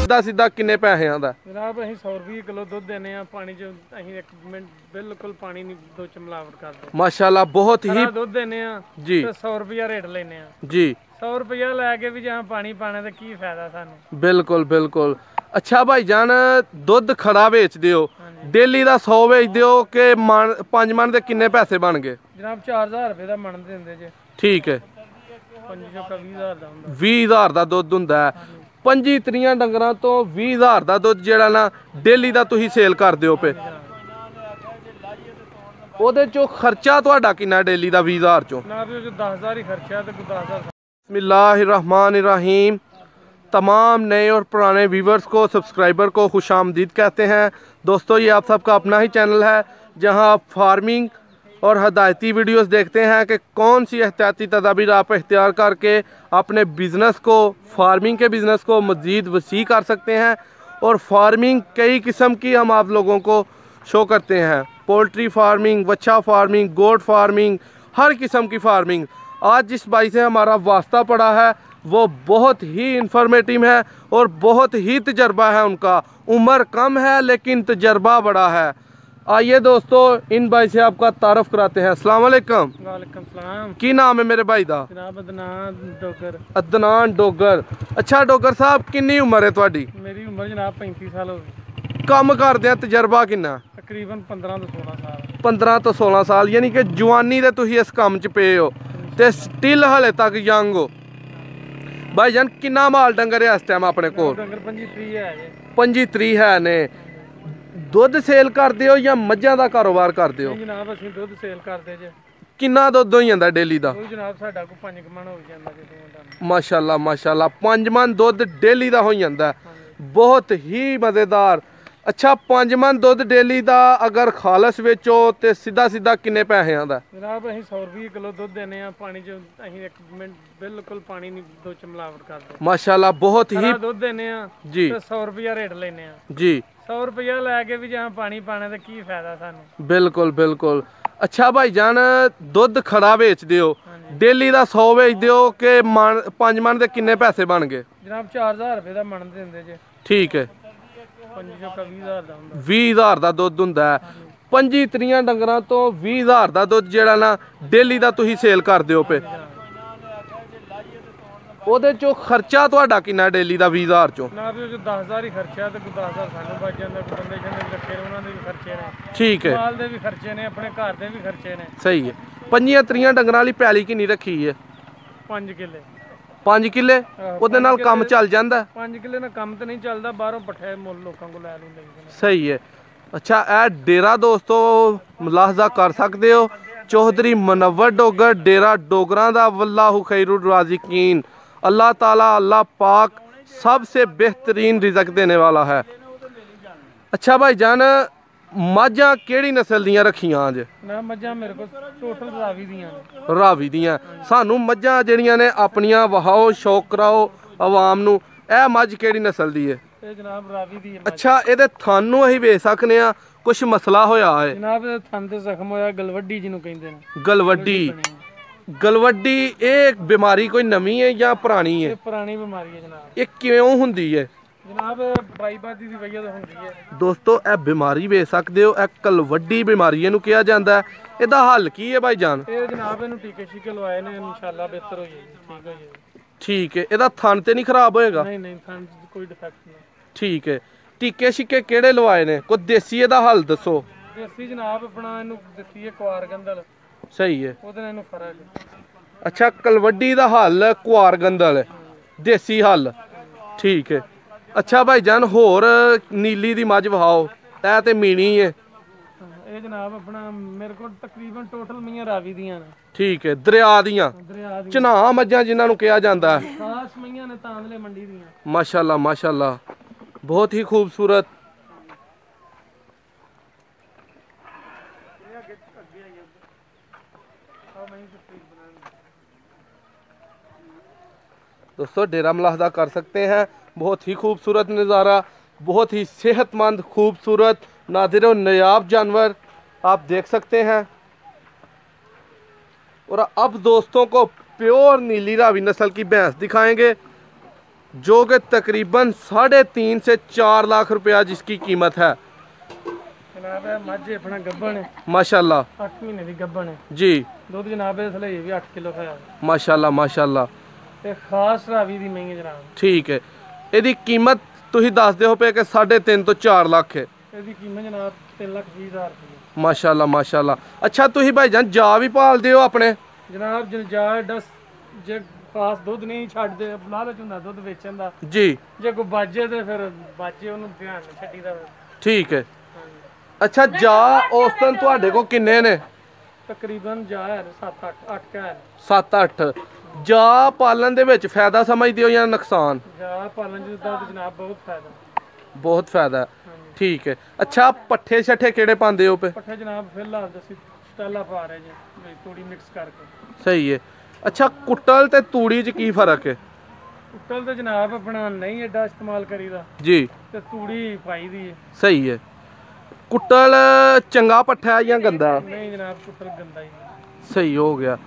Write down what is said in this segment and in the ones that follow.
सीधा सीधा किन्ने पैसिਆਂ ਦਾ जनाब ਅਸੀਂ 100 ਰੁਪਏ ਕਿਲੋ ਦੁੱਧ ਦਿੰਨੇ ਆ ਪਾਣੀ ਚ ਅਸੀਂ 1 ਮਿੰਟ ਬਿਲਕੁਲ ਪਾਣੀ ਨਹੀਂ ਦੁੱਧ ਚ ਮਿਲਾਵਟ ਕਰਦੇ ਮਾਸ਼ਾਅੱਲਾ ਬਹੁਤ ਹੀ ਦੁੱਧ ਦਿੰਨੇ ਆ ਜੀ ਤੇ 100 ਰੁਪਏ ਰੇਟ ਲੈਨੇ ਆ जी 100 ਰੁਪਏ ਲੈ ਕੇ ਵੀ ਜਾਂ ਪਾਣੀ ਪਾਣੇ ਤੇ ਕੀ ਫਾਇਦਾ ਸਾਨੂੰ बिल्कुल बिल्कुल अच्छा भाईजान दुध खड़ा बेचदे हो डेली ਦਾ 100 ਵੇਚਦੇ ਹੋ ਕਿ 5 ਮਣ ਦੇ ਕਿੰਨੇ ਪੈਸੇ ਬਣ ਗਏ ਜਨਾਬ 4000 ਰੁਪਏ ਦਾ ਮਣ ਦਿੰਦੇ ਜੇ ਠੀਕ ਹੈ 20000 ਦਾ ਹੁੰਦਾ 20000 ਦਾ ਦੁੱਧ ਹੁੰਦਾ ਹੈ 25-30 ਡੰਗਰਾਂ ਤੋਂ 20000 ਦਾ ਦੁੱਧ ਜਿਹੜਾ ਨਾ ਡੇਲੀ ਦਾ ਤੁਸੀਂ ਸੇਲ ਕਰਦੇ ਹੋ ਪਏ ਉਹਦੇ ਚੋਂ ਖਰਚਾ ਤੁਹਾਡਾ ਕਿੰਨਾ ਡੇਲੀ ਦਾ 20000 ਚੋਂ ਜਨਾਬ ਉਹ 10000 ਹੀ ਖਰਚਾ ਤੇ 10000 बिस्मिल्लाहिर्रहमानिर्रहीम तमाम नए और पुराने व्यूवर्स को सब्सक्राइबर को खुश आमदीद कहते हैं दोस्तों। ये आप सबका अपना ही चैनल है जहां आप फार्मिंग और हदायती वीडियोस देखते हैं कि कौन सी एहतियाती तदाबीर आप इख्तियार करके अपने बिज़नेस को फार्मिंग के बिज़नेस को मज़ीद वसी कर सकते हैं। और फार्मिंग कई किस्म की हम आप लोगों को शो करते हैं, पोल्ट्री फार्मिंग, वच्छा फार्मिंग, गोट फार्मिंग, हर किस्म की फार्मिंग। आज जिस भाई से हमारा वास्ता पड़ा है वो बहुत ही इंफॉर्मेटिव है और बहुत ही तजर्बा है उनका। उम्र कम है लेकिन तजर्बा बड़ा है। आइए दोस्तों इन भाई से आपका तारफ़ कराते हैं। अस्सलाम वालेकुम। वालेकुम सलाम। की नाम है मेरे भाई दा? जनाब अदनान डोगर। अदनान डोगर। अच्छा डोगर साहब कितनी उम्र है ਤੁਹਾਡੀ? मेरी उम्र जनाब 35 साल हो गई। ਕੰਮ ਕਰਦੇ ਆ ਤਜਰਬਾ ਕਿੰਨਾ? तकरीबन 15 ਤੋਂ 16 साल। 15 ਤੋਂ 16 ਸਾਲ ਯਾਨੀ ਕਿ ਜਵਾਨੀ ਦੇ ਤੁਸੀਂ ਇਸ ਕੰਮ 'ਚ ਪਏ ਹੋ ਤੇ ਸਟਿਲ ਹਲੇ ਤੱਕ ਯੰਗ ਹੋ। ਭਾਈ ਜਾਨ ਕਿੰਨਾ ਮਾਲ ਡੰਗਰ ਹੈ ਇਸ ਟਾਈਮ ਆਪਣੇ ਕੋਲ? ਡੰਗਰ 25 ਹੈ ਜੀ। 25 ਹੈ ਨੇ। ਦੁੱਧ ਸੇਲ ਕਰਦੇ ਹੋ ਜਾਂ ਮੱਝਾਂ ਦਾ ਕਾਰੋਬਾਰ ਕਰਦੇ ਹੋ? ਜਨਾਬ ਅਸੀਂ ਦੁੱਧ ਸੇਲ ਕਰਦੇ ਜੇ। ਕਿੰਨਾ ਦੁੱਧ ਹੋ ਜਾਂਦਾ ਡੇਲੀ ਦਾ? ਉਹ ਜਨਾਬ ਸਾਡਾ ਕੋ 5 ਮਣ ਹੋ ਜਾਂਦਾ ਜੀ। ਮਾਸ਼ਾਅੱਲਾ ਮਾਸ਼ਾਅੱਲਾ 5 ਮਣ ਦੁੱਧ ਡੇਲੀ ਦਾ ਹੋ ਜਾਂਦਾ, ਬਹੁਤ ਹੀ ਮਜ਼ੇਦਾਰ। अच्छा 5 ਮਣ ਦੁੱਧ ਡੇਲੀ ਦਾ ਅਗਰ ਖਾਲਸ ਵੇਚੋ ਤੇ ਸਿੱਧਾ ਸਿੱਧਾ ਕਿੰਨੇ ਪੈਸਿਆਂ ਦਾ? ਜਨਾਬ ਅਸੀਂ 100 ਰੁਪਏ ਕਿਲੋ ਦੁੱਧ ਦਿੰਨੇ ਆ ਪਾਣੀ ਚ ਅਸੀਂ 1 ਮਿੰਟ ਬਿਲਕੁਲ ਪਾਣੀ ਨਹੀਂ ਦੁੱਧ ਚ ਮਿਲਾਵਟ ਕਰਦੇ ਮਾਸ਼ਾਅੱਲਾ ਬਹੁਤ ਹੀ ਦੁੱਧ ਦਿੰਨੇ ਆ ਜੀ ਤੇ 100 ਰੁਪਏ ਰੇਟ ਲੈਨੇ ਆ ਜੀ 100 ਰੁਪਏ ਲੈ ਕੇ ਵੀ ਜਾਂ ਪਾਣੀ ਪਾਣੇ ਤੇ ਕੀ ਫਾਇਦਾ ਸਾਨੂੰ। ਬਿਲਕੁਲ ਬਿਲकुल। अच्छा भाईजान ਦੁੱਧ ਖੜਾ ਵੇਚਦੇ ਹੋ ਡੇਲੀ ਦਾ 100 ਵੇਚਦੇ ਹੋ ਕਿ 5 ਮਣ ਦੇ ਕਿੰਨੇ ਪੈਸੇ ਬਣ ਗਏ? ਜਨਾਬ 4000 ਰੁਪਏ ਦਾ ਮਣ ਦਿੰਦੇ ਜੇ। ਠੀਕ ਹੈ 20000 ਦਾ ਹੁੰਦਾ 20000 ਦਾ ਦੁੱਧ ਹੁੰਦਾ ਹੈ 25-30 ਡੰਗਰਾਂ ਤੋਂ 20000 ਦਾ ਦੁੱਧ ਜਿਹੜਾ ਨਾ ਡੇਲੀ ਦਾ ਤੁਸੀਂ ਸੇਲ ਕਰਦੇ ਹੋ ਪਏ ਉਹਦੇ ਚੋਂ ਖਰਚਾ ਤੁਹਾਡਾ ਕਿੰਨਾ ਡੇਲੀ ਦਾ 20000 ਚੋਂ? ਨਾ ਵੀ ਉਹ 10000 ਹੀ ਖਰਚਾ ਤੇ 10000 ਸਾਨੂੰ ਬਚ ਜਾਂਦਾ। ਬੰਦੇ ਜਿਹਨੇ ਰੱਖੇ ਨੇ ਉਹਨਾਂ ਦੇ ਵੀ ਖਰਚੇ ਨੇ, ਠੀਕ ਹੈ ਮਾਲ ਦੇ ਵੀ ਖਰਚੇ ਨੇ, ਆਪਣੇ ਘਰ ਦੇ ਵੀ ਖਰਚੇ ਨੇ। ਸਹੀ ਹੈ। 25-30 ਡੰਗਰਾਂ ਵਾਲੀ ਪੈਲੀ ਕਿੰਨੀ ਰੱਖੀ ਹੈ? 5 ਕਿੱਲੇ। 5 ਕਿੱਲੇ ਉਹਦੇ ਨਾਲ ਕੰਮ ਚੱਲ ਜਾਂਦਾ? 5 ਕਿੱਲੇ ਨਾਲ ਕੰਮ ਤੇ ਨਹੀਂ ਚੱਲਦਾ, ਬਾਹਰੋਂ ਪੱਠੇ ਮੁੱਲ ਲੋਕਾਂ ਕੋਲ ਲੈ ਲੈਂਦੇ। ਸਹੀ ਹੈ। ਅੱਛਾ ਇਹ ਡੇਰਾ ਦੋਸਤੋ ਮੁਲਾਹਜ਼ਾ ਕਰ ਸਕਦੇ ਹੋ ਚੌਧਰੀ ਮੁਨੱਵਰ ਡੋਗਰ ਡੇਰਾ ਡੋਗਰਾਂ ਦਾ। वल्लाहु खैरुर राज़िकीन। अल्लाह ताला अल्लाह पाक सबसे बेहतरीन रिज़्क देने वाला है। अच्छा भाईजान ਮੱਝਾਂ ਕਿਹੜੀ ਨਸਲ ਦੀਆਂ ਰੱਖੀਆਂ ਅੱਜ? ਮੈਂ ਮੱਝਾਂ ਮੇਰੇ ਕੋਲ ਟੋਟਲ ਰਾਵੀ ਦੀਆਂ ਨੇ। ਰਾਵੀ ਦੀਆਂ। ਸਾਨੂੰ ਮੱਝਾਂ ਜਿਹੜੀਆਂ ਨੇ ਆਪਣੀਆਂ ਵਹਾਓ ਸ਼ੌਕ ਕਰਾਓ ਆਵਾਮ ਨੂੰ। ਇਹ ਮੱਝ ਕਿਹੜੀ ਨਸਲ ਦੀ ਹੈ? ਇਹ ਜਨਾਬ ਰਾਵੀ ਦੀ ਹੈ। ਅੱਛਾ ਇਹਦੇ ਥਣ ਨੂੰ ਅਸੀਂ ਵੇਚ ਸਕਨੇ ਆ? ਕੁਛ ਮਸਲਾ ਹੋਇਆ ਹੈ ਜਨਾਬ? ਇਹ ਥਣ ਤੇ ਜ਼ਖਮ ਹੋਇਆ, ਗਲਵੱਡੀ ਜਿਹਨੂੰ ਕਹਿੰਦੇ ਨੇ। ਗਲਵੱਡੀ। ਗਲਵੱਡੀ ਇਹ ਬਿਮਾਰੀ ਕੋਈ ਨਵੀਂ ਹੈ ਜਾਂ ਪੁਰਾਣੀ ਹੈ? ਇਹ ਪੁਰਾਣੀ ਬਿਮਾਰੀ ਹੈ ਜਨਾਬ। ਇਹ ਕਿਉਂ ਹੁੰਦੀ ਹੈ ਜਨਾਬ? ਬਾਈਬਾਦੀ ਦੀ ਵਜ੍ਹਾ ਤੋਂ ਹੁੰਦੀ ਹੈ। ਦੋਸਤੋ ਇਹ ਬਿਮਾਰੀ ਵੇਖ ਸਕਦੇ ਹੋ, ਇਹ ਗਲਵੱਡੀ ਬਿਮਾਰੀ ਇਹਨੂੰ ਕਿਹਾ ਜਾਂਦਾ। ਇਹਦਾ ਹੱਲ ਕੀ ਹੈ ਭਾਈਜਾਨ? ਇਹ ਜਨਾਬ ਇਹਨੂੰ ਟੀਕੇ ਸ਼ੀਕੇ ਲਵਾਏ ਨੇ, ਇਨਸ਼ਾਅੱਲਾ ਬਿਹਤਰ ਹੋ ਜਾਏਗੀ, ਠੀਕ ਹੋ ਜਾਏਗੀ। ਠੀਕ ਹੈ। ਇਹਦਾ ਥਣ ਤੇ ਨਹੀਂ ਖਰਾਬ ਹੋਏਗਾ? ਨਹੀਂ ਨਹੀਂ ਥਣ ਕੋਈ ਡਿਫੈਕਟ ਨਹੀਂ। ਠੀਕ ਹੈ। ਟੀਕੇ ਸ਼ਿਕੇ ਕਿਹੜੇ ਲਵਾਏ ਨੇ? ਕੋਈ ਦੇਸੀ ਇਹਦਾ ਹੱਲ ਦੱਸੋ। ਦੇਸੀ ਜਨਾਬ ਆਪਣਾ ਇਹਨੂੰ ਦਿੱਤੀ ਹੈ ਕੁਆਰ ਗੰਦਲ। ਸਹੀ ਹੈ। ਉਹਦੇ ਨਾਲ ਇਹਨੂੰ ਫਰਕ ਹੈ। ਅੱਛਾ ਕਲਵੱਡੀ ਦਾ ਹੱਲ ਕੁਆਰ ਗੰਦਲ ਦੇਸੀ ਹੱਲ, ਠੀਕ ਹੈ। ਅੱਛਾ ਭਾਈਜਾਨ ਹੋਰ ਨੀਲੀ ਦੀ ਮੱਝ ਵਹਾਓ। ਇਹ ਤੇ ਮੀਣੀ ਹੈ। ਇਹ ਜਨਾਬ ਆਪਣਾ ਮੇਰੇ ਕੋਲ ਤਕਰੀਬਨ ਟੋਟਲ ਮਈਆਂ ਰਾਵੀ ਦੀਆਂ ਨੇ। ਠੀਕ ਹੈ। ਦਰਿਆ ਦੀਆਂ ਚਨਾਹ ਮੱਝਾਂ ਜਿਨ੍ਹਾਂ ਨੂੰ ਕਿਹਾ ਜਾਂਦਾ ਹੈ। ਖਾਸ ਮਈਆਂ ਨੇ ਤਾਂਦਲੇ ਮੰਡੀ ਦੀਆਂ। ਮਾਸ਼ਾਅੱਲਾ ਮਾਸ਼ਾਅੱਲਾ ਬਹੁਤ ਹੀ ਖੂਬਸੂਰਤ। दोस्तों डेरा मुलाहजा कर सकते हैं, बहुत ही खूबसूरत नज़ारा, बहुत ही सेहतमंद खूबसूरत नादिर नायाब जानवर आप देख सकते हैं। और अब दोस्तों को प्योर नीली रावी नस्ल की भैंस दिखाएंगे। जो कि तकरीबन 3.5 से 4 लाख रुपया जिसकी कीमत है। जनाब मझ अपना गब्बन है माशाल्लाह 8 महीने की गब्बन है जी। दुध जनाब इसलिए ये भी 8 किलो है माशाल्लाह माशाल्लाह ते खास रावी दी मई है जनाब। ठीक है, ਇਹਦੀ कीमत ਤੁਸੀਂ ਦੱਸਦੇ ਹੋ ਪਏ ਕਿ 3.5 ਤੋਂ 4 ਲੱਖ ਹੈ। ਇਹਦੀ ਕੀਮਤ ਜਨਾਬ 3,20,000 ਰੁਪਏ। ਮਾਸ਼ਾਅੱਲਾ ਮਾਸ਼ਾਅੱਲਾ। ਅੱਛਾ ਤੁਸੀਂ ਭਾਈਜਾਨ ਜਾ ਵੀ ਪਾਲਦੇ ਹੋ ਆਪਣੇ? ਜਨਾਬ ਜਨਜਾਰ ਦਸ ਜੇ ਖਾਸ ਦੁੱਧ ਨਹੀਂ ਛੱਡਦੇ ਲਾਲਚ ਹੁੰਦਾ ਦੁੱਧ ਵੇਚਣ ਦਾ ਜੀ। ਜੇ ਕੋਈ ਬਾਜੇ ਤੇ ਫਿਰ ਬਾਜੇ ਉਹਨੂੰ ਧਿਆਨ ਛੱਡੀਦਾ। ਠੀਕ ਹੈ। ਅੱਛਾ ਜਾ ਉਸ ਦਿਨ ਤੁਹਾਡੇ ਕੋਲ ਕਿੰਨੇ ਨੇ? ਤਕਰੀਬਨ ਜਾ 7-8 ਕਹਿ 7-8। ਜਾ ਪਾਲਣ ਦੇ ਵਿੱਚ ਫਾਇਦਾ ਸਮਝਦੇ ਹੋ ਜਾਂ ਨੁਕਸਾਨ? ਜਾ ਪਾਲਣ ਦਾ ਜਨਾਬ ਬਹੁਤ ਫਾਇਦਾ। ਬਹੁਤ ਫਾਇਦਾ। ਠੀਕ ਹੈ। ਅੱਛਾ ਪੱਠੇ ਛੱਠੇ ਕਿਹੜੇ ਪਾਉਂਦੇ ਹੋ ਪੇ? ਪੱਠੇ ਜਨਾਬ ਫਿਲਹਾਲ ਅਸੀਂ ਸਟਾਲਾ ਪਾ ਰਹੇ ਜੀ ਤੂੜੀ ਮਿਕਸ ਕਰਕੇ। ਸਹੀ ਹੈ। ਅੱਛਾ ਕੁੱਟਲ ਤੇ ਤੂੜੀ 'ਚ ਕੀ ਫਰਕ ਹੈ? ਕੁੱਟਲ ਤੇ ਜਨਾਬ ਆਪਣਾ ਨਹੀਂ ਐਡਾ ਇਸਤੇਮਾਲ ਕਰੀਦਾ ਜੀ ਤੇ ਤੂੜੀ ਪਾਈ ਦੀ ਹੈ। ਸਹੀ ਹੈ। ਕੁੱਟਲ ਚੰਗਾ ਪੱਠਾ ਜਾਂ ਗੰਦਾ? ਨਹੀਂ ਜਨਾਬ ਕੁੱਟਲ ਗੰਦਾ ਹੀ। ਸਹੀ ਹੋ ਗਿਆ।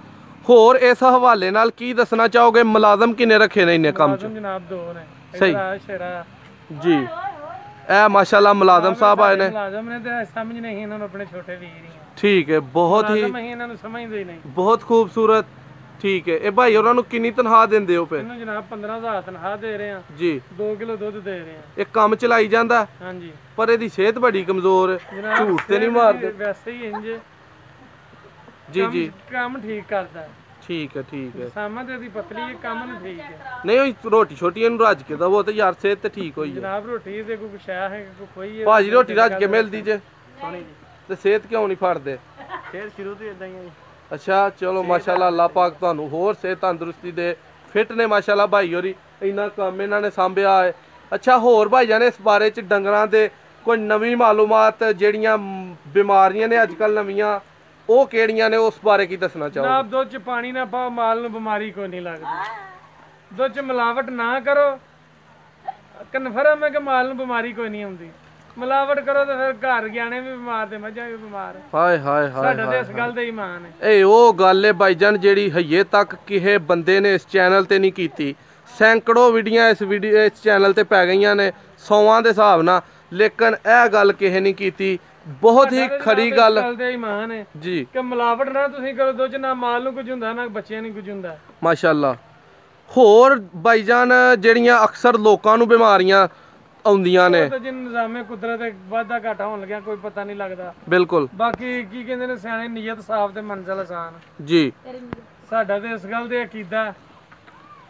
ਹੋਰ ਇਸ ਹਵਾਲੇ ਨਾਲ ਕੀ ਦੱਸਣਾ ਚਾਹੋਗੇ? ਮੁਲਾਜ਼ਮ ਕਿੰਨੇ ਰੱਖੇ ਨੇ ਇੰਨੇ ਕੰਮ 'ਚ? ਮੁਲਾਜ਼ਮ ਜਨਾਬ 2 ਨੇ। ਸਹੀ ਸ਼ੇਰਾ ਜੀ। ਇਹ ਮਾਸ਼ਾਅੱਲਾ ਮੁਲਾਜ਼ਮ ਸਾਹਿਬ ਆਏ ਨੇ। ਮੁਲਾਜ਼ਮ ਨੇ ਤੇ ਸਮਝ ਨਹੀਂ ਇਹਨਾਂ ਨੂੰ ਆਪਣੇ ਛੋਟੇ ਵੀਰ ਹੀ। ਠੀਕ ਹੈ। ਬਹੁਤ ਹੀ ਇਹਨਾਂ ਨੂੰ ਸਮਝਦੇ ਹੀ ਨਹੀਂ। ਬਹੁਤ ਖੂਬਸੂਰਤ। ਠੀਕ ਹੈ। ਇਹ ਭਾਈ ਉਹਨਾਂ ਨੂੰ ਕਿੰਨੀ ਤਨਖਾਹ ਦਿੰਦੇ ਹੋ ਪਏ? ਇਹਨੂੰ ਜਨਾਬ 15,000 ਤਨਖਾਹ ਦੇ ਰਹੇ ਆ ਜੀ। 2 ਕਿਲੋ ਦੁੱਧ ਦੇ ਰਹੇ ਆ। ਇਹ ਕੰਮ ਚਲਾਈ ਜਾਂਦਾ ਹਾਂਜੀ ਪਰ ਇਹਦੀ ਸਿਹਤ ਬੜੀ ਕਮਜ਼ੋਰ ਹੈ। ਝੂਠ ਤੇ ਨਹੀਂ ਮਾਰਦੇ ਵੈਸੇ ਹੀ ਇੰਜ ਜੀ ਜੀ। ਕੰਮ ਠੀਕ ਕਰਦਾ। ਠੀਕ ਹੈ ਠੀਕ ਹੈ। ਸਾਮਾਂ ਤੇ ਇਹਦੀ ਪਤਲੀ ਹੈ ਕੰਮ ਨੂੰ ਠੀਕ ਹੈ। ਨਹੀਂ ਉਹ ਰੋਟੀ ਛੋਟੀ ਇਹਨੂੰ ਰੱਜ ਕੇ ਦਵੋ ਤੇ ਯਾਰ ਸਿਹਤ ਤੇ ਠੀਕ ਹੋਈ ਹੈ। ਜਨਾਬ ਰੋਟੀ ਤੇ ਕੋਈ ਸ਼ੈ ਹੈ ਕੋਈ ਹੈ ਭਾਜੀ ਰੋਟੀ ਰੱਜ ਕੇ ਮਿਲਦੀ ਜੇ ਤੇ ਸਿਹਤ ਕਿਉਂ ਨਹੀਂ ਫੜਦੇ? ਸਿਹਤ ਸ਼ੁਰੂ ਤੋਂ ਇਦਾਂ ਹੀ ਹੈ। ਅੱਛਾ ਚਲੋ ਮਾਸ਼ਾਅੱਲਾ ਅੱਲਾਹ ਪਾਕ ਤੁਹਾਨੂੰ ਹੋਰ ਸਿਹਤ ਤੰਦਰੁਸਤੀ ਦੇ। ਫਿੱਟ ਨੇ ਮਾਸ਼ਾਅੱਲਾ ਭਾਈ ਹੋਰੀ। ਇੰਨਾ ਕੰਮ ਇਹਨਾਂ ਨੇ ਸਾਂਭਿਆ ਹੈ। ਅੱਛਾ ਹੋਰ ਭਾਈ ਜਾਨ ਇਸ ਬਾਰੇ ਚ ਡੰਗਰਾਂ ਦੇ ਕੋਈ ਨਵੀਂ ਮਾਲੂਮਾਤ ਜਿਹੜੀਆਂ ਬਿਮਾਰੀਆਂ ਨੇ ਅੱਜ ਕੱਲ ਨਵੀਆਂ ਉਹ ਕਿਹੜੀਆਂ ਨੇ ਉਸ ਬਾਰੇ ਕੀ ਦੱਸਣਾ ਚਾਹੋਗੇ? ਜਨਾਬ ਦੁੱਧ ਚ ਪਾਣੀ ਨਾ ਪਾਓ ਮਾਲ ਨੂੰ ਬਿਮਾਰੀ ਕੋਈ ਨਹੀਂ ਲੱਗਦੀ। ਦੁੱਧ ਚ ਮਿਲਾਵਟ ਨਾ ਕਰੋ ਕਨਫਰਮ ਹੈ ਕਿ ਮਾਲ ਨੂੰ ਬਿਮਾਰੀ ਕੋਈ ਨਹੀਂ ਆਉਂਦੀ। ਮਿਲਾਵਟ ਕਰੋ ਤਾਂ ਫਿਰ ਘਰ ਗਿਆਣੇ ਵੀ ਬਿਮਾਰ ਤੇ ਮੱਝਾਂ ਵੀ ਬਿਮਾਰ। ਹਾਏ ਹਾਏ ਹਾਏ ਸਾਡਾ ਤੇ ਇਸ ਗੱਲ ਦਾ ਈਮਾਨ ਹੈ। ਇਹ ਉਹ ਗੱਲ ਹੈ ਭਾਈਜਾਨ ਜਿਹੜੀ ਹਜੇ ਤੱਕ ਕਿਸੇ ਬੰਦੇ ਨੇ ਇਸ ਚੈਨਲ ਤੇ ਨਹੀਂ ਕੀਤੀ। ਸੈਂਕੜੋ ਵੀਡੀਓ ਇਸ ਚੈਨਲ ਤੇ ਪੈ ਗਈਆਂ ਨੇ 100 ਦੇ ਹਿਸਾਬ ਨਾਲ, ਲੇਕਿਨ ਇਹ ਗੱਲ ਕਿਸੇ ਨਹੀਂ ਕੀਤੀ। ਬਹੁਤ ਹੀ ਖਰੀ ਗੱਲ ਦੇ ਈਮਾਨ ਹੈ ਜੀ ਕਿ ਮਿਲਾਵਟ ਨਾ ਤੁਸੀਂ ਕਰੋ ਦੁੱਧ ਨਾ ਮਾਲ ਨੂੰ ਕੁਝ ਹੁੰਦਾ ਨਾ ਬੱਚਿਆਂ ਨੂੰ ਕੁਝ ਹੁੰਦਾ ਮਾਸ਼ਾਅੱਲਾ। ਹੋਰ ਭਾਈਜਾਨ ਜਿਹੜੀਆਂ ਅਕਸਰ ਲੋਕਾਂ ਨੂੰ ਬਿਮਾਰੀਆਂ ਆਉਂਦੀਆਂ ਨੇ ਜਿਨ ਨਿਜ਼ਾਮੇ ਕੁਦਰਤ ਵਾਧਾ ਘਾਟਾ ਹੋਣ ਲੱਗਿਆ ਕੋਈ ਪਤਾ ਨਹੀਂ ਲੱਗਦਾ। ਬਿਲਕੁਲ। ਬਾਕੀ ਕੀ ਕਹਿੰਦੇ ਨੇ ਸਿਆਣੇ ਨੀਅਤ ਸਾਫ਼ ਤੇ ਮੰਜ਼ਿਲ ਆਸਾਨ ਜੀ। ਸਾਡਾ ਤੇ ਇਸ ਗੱਲ ਦੇ ਅਕੀਦਾ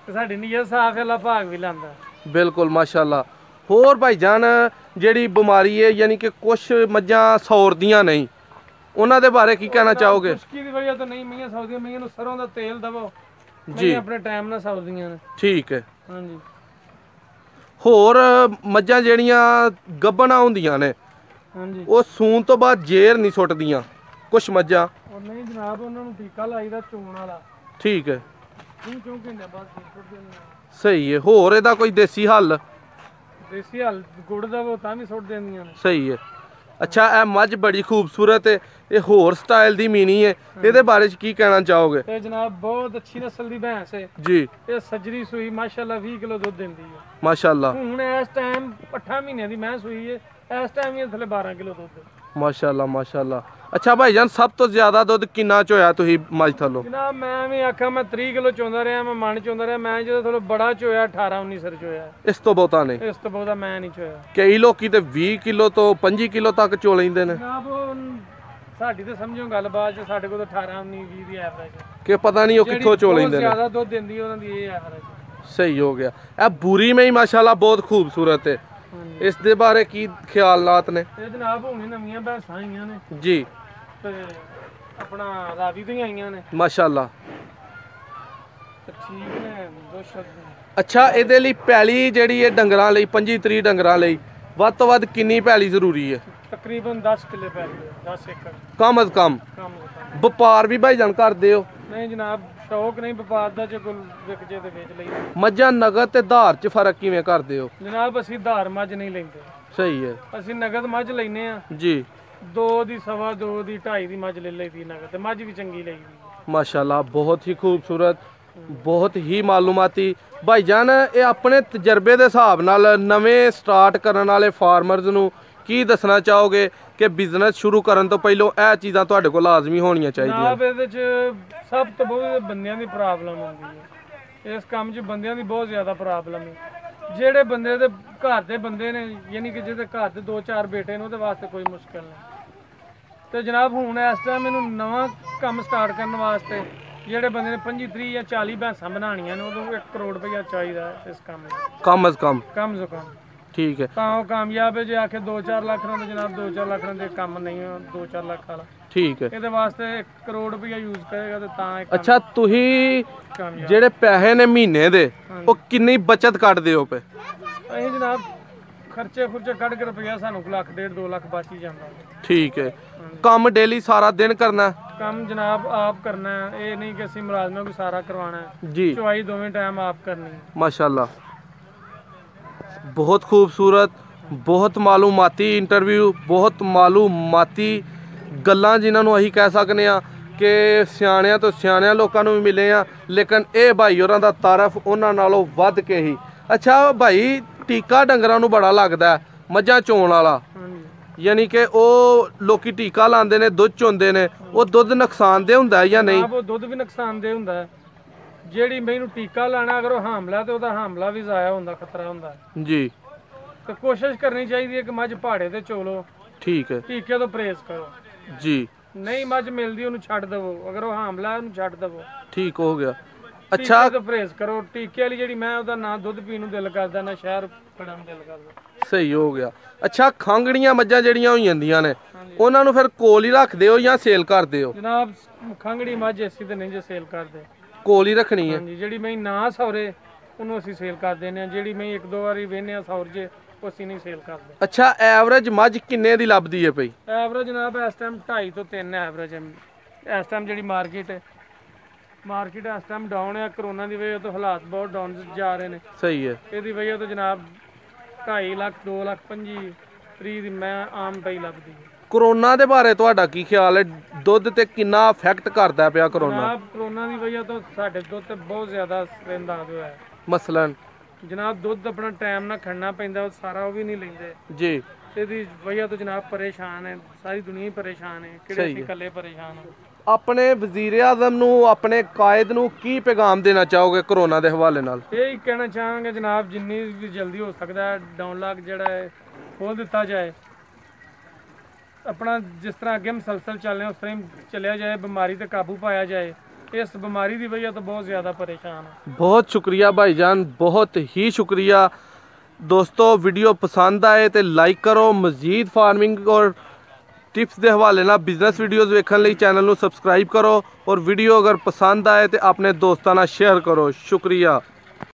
ਕਿ ਸਾਡੀ ਨੀਅਤ ਸਾਫ਼ ਹੈ ਅੱਲਾਹ ਭਾਗ ਵੀ ਲਾਂਦਾ। ਬਿਲਕੁਲ ਮਾਸ਼ਾਅੱਲਾ। ਹੋਰ ਭਾਈਜਾਨ ਜਿਹੜੀ ਬਿਮਾਰੀ ਹੈ ਯਾਨੀ ਕਿ ਕੁਛ ਮੱਝਾਂ ਸੌਰਦੀਆਂ ਨਹੀਂ ਉਹਨਾਂ ਦੇ ਬਾਰੇ ਕੀ ਕਹਿਣਾ ਚਾਹੋਗੇ? ਖੁਸ਼ਕੀ ਦੀ ਵਜ੍ਹਾ ਤੋਂ ਨਹੀਂ ਮਈਆਂ ਸੌਦੀਆਂ। ਮਈਆਂ ਨੂੰ ਸਰੋਂ ਦਾ ਤੇਲ ਦਵੋ ਜੀ ਆਪਣੇ ਟਾਈਮ ਨਾਲ ਸੌਦੀਆਂ ਨੇ। ਠੀਕ ਹੈ ਹਾਂਜੀ। ਹੋਰ ਮੱਝਾਂ ਜਿਹੜੀਆਂ ਗੱਭਣਾ ਹੁੰਦੀਆਂ ਨੇ ਹਾਂਜੀ ਉਹ ਸੂਣ ਤੋਂ ਬਾਅਦ ਜ਼ੇਰ ਨਹੀਂ ਸੁੱਟਦੀਆਂ ਕੁਛ ਮੱਝਾਂ? ਉਹ ਨਹੀਂ ਜਨਾਬ ਉਹਨਾਂ ਨੂੰ ਟੀਕਾ ਲਾਈਦਾ ਚੂਣ ਵਾਲਾ। ਠੀਕ ਹੈ। ਕਿਉਂ ਕਹਿੰਦੇ ਬਸ ਸੁੱਟ ਦਿੰਦੇ। ਸਹੀ ਹੈ। ਹੋਰ ਇਹਦਾ ਕੋਈ ਦੇਸੀ ਹੱਲ? ਦੇਸੀ ਹੱਲ ਗੁੜ ਦਾ ਉਹ ਤਾਂ ਵੀ ਸੁੱਟ ਦਿੰਦੀਆਂ ਨੇ। ਸਹੀ ਹੈ। ਅੱਛਾ ਇਹ ਮੱਝ ਬੜੀ ਖੂਬਸੂਰਤ ਹੈ। ਇਹ ਹੋਰ ਸਟਾਈਲ ਦੀ ਮੀਨੀ ਹੈ। ਇਹਦੇ ਬਾਰੇ ਚ ਕੀ ਕਹਿਣਾ ਚਾਹੋਗੇ? ਤੇ ਜਨਾਬ ਬਹੁਤ ਅੱਛੀ ਨਸਲ ਦੀ ਭੈਂਸ ਹੈ ਜੀ। ਇਹ ਸੱਜਰੀ ਸੂਈ ਮਾਸ਼ਾਅੱਲਾ 20 ਕਿਲੋ ਦੁੱਧ ਦਿੰਦੀ ਹੈ ਮਾਸ਼ਾਅੱਲਾ। ਹੁਣ ਇਸ ਟਾਈਮ 8 ਮਹੀਨਿਆਂ ਦੀ ਮੈਂ ਸੂਈ ਹੈ। ਇਸ ਟਾਈਮ ਹੀ ਥੱਲੇ 12 ਕਿਲੋ ਦੁੱਧ ਮਾਸ਼ਾਅੱਲਾ ਮਾਸ਼ਾਅੱਲਾ। ਅੱਛਾ ਭਾਈਜਾਨ ਸਭ ਤੋਂ ਜ਼ਿਆਦਾ ਦੁੱਧ ਕਿੰਨਾ ਚੋਇਆ ਤੁਸੀਂ ਮੱਝ ਥੱਲੋਂ? ਜਨਾਬ ਮੈਂ ਵੀ ਆਖਾਂ ਮੈਂ 30 ਕਿਲੋ ਚੋਂਦਾ ਰਿਹਾ। ਮੈਂ ਮਨ ਚੋਂਦਾ ਰਿਹਾ। ਮੈਂ ਜਦੋਂ ਥੱਲੋਂ ਬੜਾ ਚੋਇਆ 18-19 ਸਰ ਚੋਇਆ। ਇਸ ਤੋਂ ਬਹੁਤਾ ਨਹੀਂ? ਇਸ ਤੋਂ ਬਹੁਤਾ ਮੈਂ ਨਹੀਂ ਚੋਇਆ। ਕਈ ਲੋਕੀ ਤੇ 20 ਕਿਲੋ ਤੋਂ 25 ਕਿਲੋ ਤੱਕ ਚੋ ਲੈਂਦੇ ਨੇ। ਜਨਾਬ ਸਾਡੀ ਤਾਂ ਸਮਝੋ ਗੱਲਬਾਤ ਚ ਸਾਡੇ ਕੋਲ ਤਾਂ 18-19-20 ਦੀ ਐਵਰੇਜ ਕਿ ਪਤਾ ਨਹੀਂ ਉਹ ਕਿੱਥੋਂ ਚੋ ਲੈਂਦੇ ਨੇ। ਜ਼ਿਆਦਾ ਦੁੱਧ ਦਿੰਦੀ ਉਹਨਾਂ ਦੀ ਇਹ ਐਵਰੇਜ। ਸਹੀ ਹੋ ਗਿਆ। ਇਹ ਬੂਰੀ में ही माशाल्लाह बहुत खूबसूरत है। ਇਸ ਦੇ ਬਾਰੇ ਕੀ ਖਿਆਲਾਤ ਨੇ? ਇਹ ਜਨਾਬ ਹੁਣੇ ਨਵੀਆਂ ਭੈਂਸਾਂ ਆਈਆਂ ਨੇ ਜੀ ਤੇ ਆਪਣਾ ਰਾਵੀ ਤੋਂ ਹੀ ਆਈਆਂ ਨੇ ਮਾਸ਼ਾਅੱਲਾ। ਠੀਕ ਨੇ ਦੋ ਸ਼ਬਦ। ਅੱਛਾ ਇਹਦੇ ਲਈ ਪੈਲੀ ਜਿਹੜੀ ਹੈ ਡੰਗਰਾਂ ਲਈ 25-30 ਡੰਗਰਾਂ ਲਈ ਵੱਧ ਤੋਂ ਵੱਧ ਕਿੰਨੀ ਪੈਲੀ ਜ਼ਰੂਰੀ ਹੈ? ਤਕਰੀਬਨ 10 ਕਿੱਲੇ ਪੈਲੀ 10 ਏਕੜ ਕਮ ਅਜ਼ ਕਮ। ਵਪਾਰ ਵੀ ਭਾਈਜਾਨ ਕਰਦੇ ਹੋ? ਨਹੀਂ ਜਨਾਬ ਸ਼ੌਕ ਨਹੀਂ ਵਪਾਰ ਦਾ। ਜੇ ਕੋਈ ਵਿਕ ਜੇ ਤੇ ਵੇਚ ਲਈ। ਮੱਝਾਂ ਨਗਦ ਤੇ ਧਾਰ ਚ ਫਰਕ ਕਿਵੇਂ ਕਰਦੇ ਹੋ? ਜਨਾਬ ਅਸੀਂ ਧਾਰ ਮੱਝ ਨਹੀਂ ਲੈਂਦੇ। ਸਹੀ ਹੈ। ਅਸੀਂ ਨਗਦ ਮੱਝ ਲੈਨੇ ਆ ਜੀ। 2 ਦੀ 2.5 2 ਦੀ 2.5 ਦੀ ਮੱਝ ਲੈ ਲਈਦੀ ਨਗਦ ਤੇ ਮੱਝ ਵੀ ਚੰਗੀ ਲਈਦੀ ਮਾਸ਼ਾਅੱਲਾ। ਬਹੁਤ ਹੀ ਖੂਬਸੂਰਤ बहुत ही मालूमाती भाईजान। ये अपने तजर्बे के हिसाब नाल नवें स्टार्ट करने वाले फार्मर्स नूं की दसना चाहोगे कि बिजनेस शुरू करन तो पहलों यह चीज़ां तुहाडे कोल लाजमी होणियां चाहिदियां? जनाब इहदे च सब तो बहुत बंदियां दी प्रॉब्लम होंदी है। इस काम च बंदियां दी बहुत ज़्यादा प्रॉब्लम है। ਜਿਹੜੇ ਬੰਦੇ ਦੇ ਘਰ ਦੇ ਬੰਦੇ ਨੇ ਯਾਨੀ ਕਿ ਜਿਹਦੇ ਘਰ ਦੇ 2-4 ਬੇਟੇ ਨੇ ਉਹਦੇ ਵਾਸਤੇ ਕੋਈ ਮੁਸ਼ਕਲ ਨਹੀਂ। ਤੇ ਜਨਾਬ ਹੁਣ ਇਸ ਟਾਈਮ ਮੈਨੂੰ ਨਵਾਂ ਕੰਮ ਸਟਾਰਟ ਕਰਨ ਵਾਸਤੇ ਜਿਹੜੇ ਬੰਦੇ ਨੇ 25 30 ਜਾਂ 40 ਭੈਂਸਾਂ ਬਣਾਉਣੀਆਂ ਨੇ ਉਦੋਂ 1 ਕਰੋੜ ਰੁਪਇਆ ਚਾਹੀਦਾ ਇਸ ਕੰਮ ਲਈ ਕਮ ਅਜ਼ ਕਮ। ਠੀਕ ਹੈ ਤਾਂ ਉਹ ਕਾਮਯਾਬ ਹੈ। ਜੇ ਆਖੇ 2-4 ਲੱਖ ਨਾਲ ਜਨਾਬ 2-4 ਲੱਖ ਨਾਲ ਦੇ ਕੰਮ ਨਹੀਂ 2-4 ਲੱਖ ਵਾਲਾ। ਠੀਕ ਹੈ ਇਹਦੇ ਵਾਸਤੇ 1 ਕਰੋੜ ਰੁਪਇਆ ਯੂਜ਼ ਕਰੇਗਾ ਤੇ ਤਾਂ। ਅੱਛਾ ਤੁਸੀਂ ਜਿਹੜੇ ਪੈਸੇ ਨੇ ਮਹੀਨੇ ਦੇ ਉਹ ਕਿੰਨੀ ਬਚਤ ਕੱਢਦੇ ਹੋ ਪਏ? ਅਸੀਂ ਜਨਾਬ ਖਰਚੇ ਕੱਢ ਕੇ ਰੁਪਇਆ ਸਾਨੂੰ 1 ਲੱਖ 1.5 2 ਲੱਖ ਬਚ ਹੀ ਜਾਂਦਾ। ਠੀਕ ਹੈ ਕੰਮ ਡੇਲੀ ਸਾਰਾ ਦਿਨ ਕਰਨਾ? ਕੰਮ ਜਨਾਬ ਆਪ ਕਰਨਾ ਹੈ। ਇਹ ਨਹੀਂ ਕਿ ਅਸੀਂ ਮੁਲਾਜ਼ਮਾਂ ਨੂੰ ਸਾਰਾ ਕਰਵਾਉਣਾ ਹੈ ਜੀ। ਚੁਆਈ ਦੋਵੇਂ ਟਾਈਮ ਆਪ ਕਰਨੀ। ਮਾਸ਼ਾਅੱਲਾ बहुत खूबसूरत, बहुत मालूमाती इंटरव्यू, बहुत मालूमाती गल्लां जिन्होंने असीं कह सकते हैं कि सियाणियां तो सियाणियां लोगों को भी मिले हैं, लेकिन ये भाई होरां दा तारफ उन्हां नालों वध के ही। अच्छा भाई टीका डंगरां नूं बड़ा लगदा है मझां चोण वाला, यानी कि वो लोग टीका लाते हैं दुध चोंदे ने, वो दुध नुकसानदेह हुंदा है या नहीं? वो दुध भी नुकसानदेह हुंदा है। ਜਿਹੜੀ ਮੈਨੂੰ ਟੀਕਾ ਲਾਣਾ ਅਗਰ ਉਹ ਹਾਮਲਾ ਤੇ ਉਹਦਾ ਹਾਮਲਾ ਵੀ ਜ਼ਾਇਆ ਹੁੰਦਾ, ਖਤਰਾ ਹੁੰਦਾ ਜੀ। ਤੇ ਕੋਸ਼ਿਸ਼ ਕਰਨੀ ਚਾਹੀਦੀ ਹੈ ਕਿ ਮੱਝ ਪਹਾੜੇ ਤੇ ਚੋਲੋ। ਠੀਕ ਹੈ ਟੀਕੇ ਤੋਂ ਪਰਹੇਜ਼ ਕਰੋ ਜੀ। ਨਹੀਂ ਮੱਝ ਮਿਲਦੀ ਉਹਨੂੰ ਛੱਡ ਦੇਵੋ, ਅਗਰ ਉਹ ਹਾਮਲਾ ਉਹਨੂੰ ਛੱਡ ਦੇਵੋ। ਠੀਕ ਹੋ ਗਿਆ। ਅੱਛਾ ਟੀਕੇ ਤੋਂ ਪਰਹੇਜ਼ ਕਰੋ। ਟੀਕੇ ਵਾਲੀ ਜਿਹੜੀ ਮੈਂ ਉਹਦਾ ਨਾ ਦੁੱਧ ਪੀਣ ਨੂੰ ਦਿਲ ਕਰਦਾ ਨਾ ਸ਼ਹਿਰ ਖੜਨ ਨੂੰ ਦਿਲ ਕਰਦਾ। ਸਹੀ ਹੋ ਗਿਆ। ਅੱਛਾ ਖਾਂਗੜੀਆਂ ਮੱਝਾਂ ਜਿਹੜੀਆਂ ਹੋਈ ਜਾਂਦੀਆਂ ਨੇ ਉਹਨਾਂ ਨੂੰ ਫਿਰ ਕੋਲ ਹੀ ਰੱਖਦੇ ਹੋ ਜਾਂ ਸੇਲ ਕਰਦੇ ਹੋ? ਜਨਾਬ ਖਾਂਗੜੀ ਮੱਝ ਅਸੀਂ ਤੇ ਨਹੀਂ ਜੇ ਸੇਲ ਕਰਦੇ, ਕੋਲ ਹੀ ਰੱਖਣੀ ਹੈ। ਜਿਹੜੀ ਮੈਂ ਨਾ ਸੌਰੇ ਉਹਨੂੰ ਅਸੀਂ ਸੇਲ ਕਰ ਦਿੰਦੇ ਹਾਂ। ਜਿਹੜੀ ਮੈਂ 1-2 ਵਾਰੀ ਵੇਹਨੇ ਆ ਸੌਰ ਜੇ ਉਹ ਅਸੀਂ ਨਹੀਂ ਸੇਲ ਕਰਦੇ। ਅੱਛਾ ਐਵਰੇਜ ਮੱਝ ਕਿੰਨੇ ਦੀ ਲੱਭਦੀ ਹੈ ਪਈ? ਐਵਰੇਜ ਜਨਾਬ ਇਸ ਟਾਈਮ 2.5 ਤੋਂ 3 ਐਵਰੇਜ ਹੈ। ਇਸ ਟਾਈਮ ਜਿਹੜੀ ਮਾਰਕੀਟ ਇਸ ਟਾਈਮ ਡਾਊਨ ਹੈ। ਕਰੋਨਾ ਦੀ ਵਜ੍ਹਾ ਤੋਂ ਹਾਲਾਤ ਬਹੁਤ ਡਾਊਨ ਜਾ ਰਹੇ ਨੇ। ਸਹੀ ਹੈ। ਇਹਦੀ ਵਜ੍ਹਾ ਤੋਂ ਜਨਾਬ 2.5 ਲੱਖ 2 ਲੱਖ 25 ਦੀ ਮੈਂ ਆਮ ਪਈ ਲੱਭਦੀ ਹੈ। ਕਰੋਨਾ ਦੇ ਬਾਰੇ ਤੁਹਾਡਾ ਕੀ ਖਿਆਲ ਹੈ? ਦੁੱਧ ਤੇ ਕਿੰਨਾ ਇਫੈਕਟ ਕਰਦਾ ਪਿਆ ਕਰੋਨਾ? ਜਨਾਬ ਕਰੋਨਾ ਦੀ ਵਜ੍ਹਾ ਤੋਂ ਸਾਡੇ ਦੁੱਧ ਤੇ ਬਹੁਤ ਜ਼ਿਆਦਾ ਰਹਿੰਦਾ ਹੋਇਆ ਹੈ। ਮਸਲਨ ਜਨਾਬ ਦੁੱਧ ਆਪਣਾ ਟਾਈਮ ਨਾਲ ਖੜਨਾ ਪੈਂਦਾ, ਉਹ ਸਾਰਾ ਉਹ ਵੀ ਨਹੀਂ ਲੈਂਦੇ ਜੀ। ਇਹਦੀ ਵਜ੍ਹਾ ਤੋਂ ਜਨਾਬ ਪਰੇਸ਼ਾਨ ਹੈ, ਸਾਰੀ ਦੁਨੀਆ ਹੀ ਪਰੇਸ਼ਾਨ ਹੈ, ਕਿਹੜੇ ਅਸੀਂ ਇਕੱਲੇ ਪਰੇਸ਼ਾਨ ਹਾਂ। ਆਪਣੇ ਵਜ਼ੀਰ ਆਜ਼ਮ ਨੂੰ, ਆਪਣੇ ਕਾਇਦ ਨੂੰ ਕੀ ਪੈਗਾਮ ਦੇਣਾ ਚਾਹੋਗੇ ਕਰੋਨਾ ਦੇ ਹਵਾਲੇ ਨਾਲ? ਇਹ ਕਹਿਣਾ ਚਾਹਾਂਗੇ ਜਨਾਬ ਜਿੰਨੀ ਵੀ ਜਲਦੀ ਹੋ ਸਕਦਾ ਡਾਊਨਲਾਕ ਜਿਹੜਾ ਹੈ ਖੋਲ ਦਿੱਤਾ ਜਾਏ। अपना जिस तरह अगे मुसलसल चल रहे हैं उस तरह चलिया जाए, बीमारी ते काबू पाया जाए। इस बीमारी की वजह तो बहुत ज़्यादा परेशान है। बहुत शुक्रिया भाईजान, बहुत ही शुक्रिया। दोस्तों वीडियो पसंद आए तो लाइक करो। मजीद फार्मिंग और टिप्स के हवाले नाल बिजनेस वीडियोज़ वेखण लई चैनल नूं सबसक्राइब करो और वीडियो अगर पसंद आए तो अपने दोस्तां नाल शेयर करो। शुक्रिया।